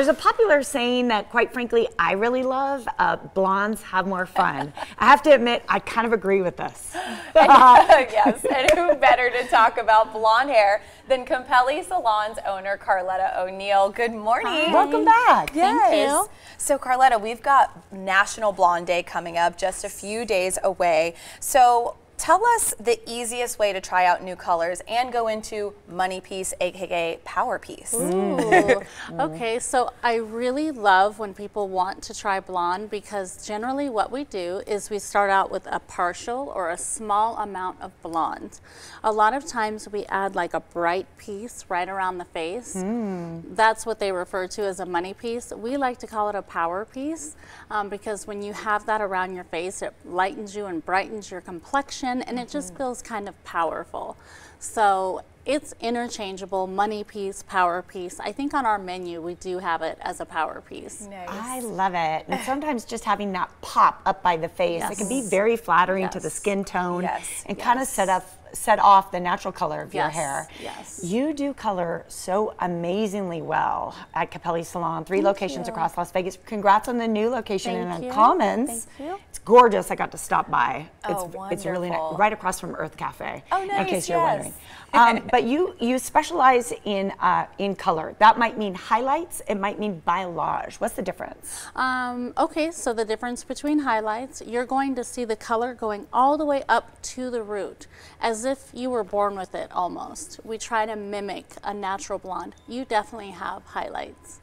There's a popular saying that, quite frankly, I really love, blondes have more fun. I have to admit, I kind of agree with this. Yes, and who better to talk about blonde hair than Capelli Salon's owner, Carletta O'Neill. Good morning. Hi. Welcome back. Yes. Thank you. So Carletta, we've got National Blonde Day coming up just a few days away. So tell us the easiest way to try out new colors and go into money piece, aka power piece. Ooh. Okay, so I really love when people want to try blonde, because generally what we do is we start out with a partial or a small amount of blonde. A lot of times we add like a bright piece right around the face. That's what they refer to as a money piece. We like to call it a power piece because when you have that around your face, it lightens you and brightens your complexion, and it just feels kind of powerful. So it's interchangeable, money piece, power piece. I think on our menu we do have it as a power piece. Nice. I love it. And sometimes just having that pop up by the face, it can be very flattering to the skin tone and kind of set off the natural color of your hair. Yes. You do color so amazingly well at Capelli Salon, 3 locations across Las Vegas. Congrats on the new location in Commons. Thank you. It's gorgeous. I got to stop by. Oh, it's really nice, right across from Earth Cafe. Oh, nice. In case you're wondering. But you specialize in color. That might mean highlights. It might mean balayage. What's the difference? Okay, so the difference between highlights, you're going to see the color going all the way up to the root, as if you were born with it almost. We try to mimic a natural blonde. You definitely have highlights.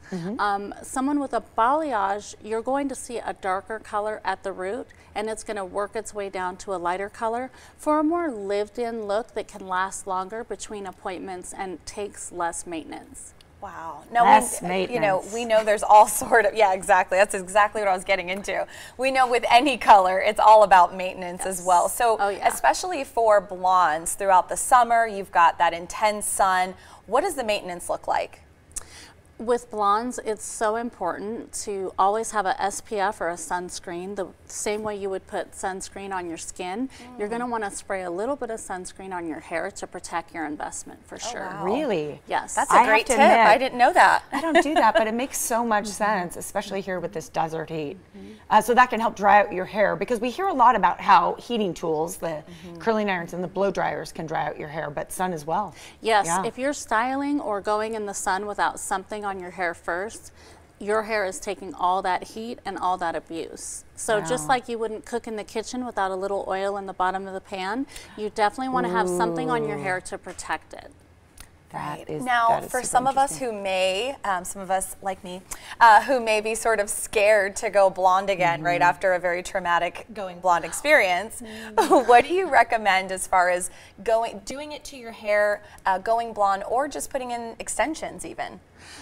Someone with a balayage, you're going to see a darker color at the root, and it's going to work its way down to a lighter color for a more lived-in look that can last longer between appointments and takes less maintenance. Wow. No, Less we know there's all sort of, exactly. That's exactly what I was getting into. We know with any color, it's all about maintenance as well. So especially for blondes throughout the summer, you've got that intense sun. What does the maintenance look like? With blondes, it's so important to always have a SPF or a sunscreen. The same way you would put sunscreen on your skin, you're going to want to spray a little bit of sunscreen on your hair to protect your investment for sure. Wow. Really? Yes. That's a great tip. I didn't know that. I don't do that, but it makes so much sense, especially here with this desert heat. So that can help dry out your hair, because we hear a lot about how heating tools, the curling irons and the blow dryers, can dry out your hair, but sun as well. Yes, if you're styling or going in the sun without something on your hair first, your hair is taking all that heat and all that abuse. So just like you wouldn't cook in the kitchen without a little oil in the bottom of the pan, you definitely want to have something on your hair to protect it. Now, for some of us who may, some of us like me, who may be sort of scared to go blonde again right after a very traumatic going blonde experience, what do you recommend as far as doing it to your hair, going blonde, or just putting in extensions even?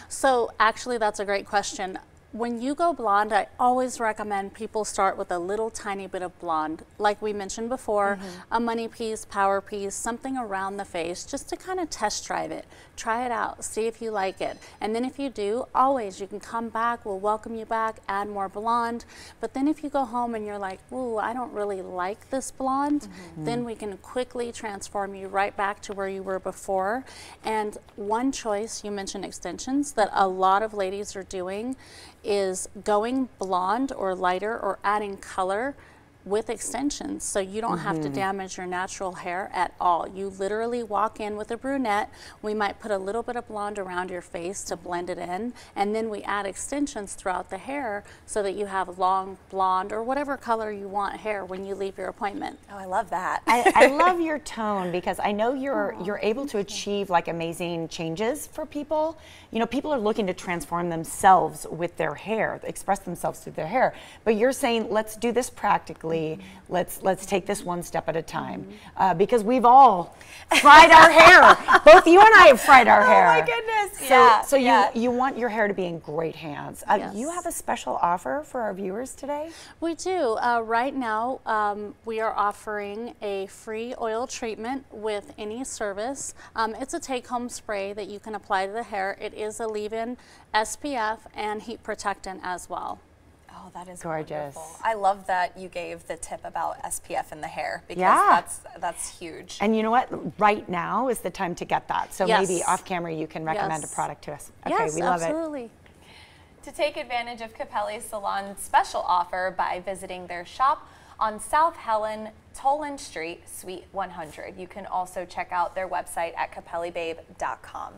So actually, that's a great question. When you go blonde, I always recommend people start with a little tiny bit of blonde. Like we mentioned before, a money piece, power piece, something around the face, just to kind of test drive it. Try it out, see if you like it. And then if you do, always, you can come back, we'll welcome you back, add more blonde. But then if you go home and you're like, ooh, I don't really like this blonde, then we can quickly transform you right back to where you were before. And one choice, you mentioned extensions, that a lot of ladies are doing is going blonde or lighter or adding color with extensions, so you don't have to damage your natural hair at all. You literally walk in with a brunette. We might put a little bit of blonde around your face to blend it in, and then we add extensions throughout the hair so that you have long blonde or whatever color you want hair when you leave your appointment. Oh, I love that. I love your tone, because I know you're able to achieve like amazing changes for people. You know, people are looking to transform themselves with their hair, express themselves through their hair. But you're saying, let's do this practically. Let's take this one step at a time, because we've all fried our hair. Both you and I have fried our hair. Oh my goodness! So you want your hair to be in great hands. You have a special offer for our viewers today? We do. Right now, we are offering a free oil treatment with any service. It's a take-home spray that you can apply to the hair. It is a leave-in SPF and heat protectant as well. Oh, that is gorgeous. Wonderful. I love that you gave the tip about SPF in the hair, because that's huge. And you know what? Right now is the time to get that. So maybe off camera you can recommend a product to us. Okay, we love it. Absolutely. to take advantage of Capelli Salon's special offer by visiting their shop on South Helen, Toland Street, Suite 100. You can also check out their website at capellibabe.com.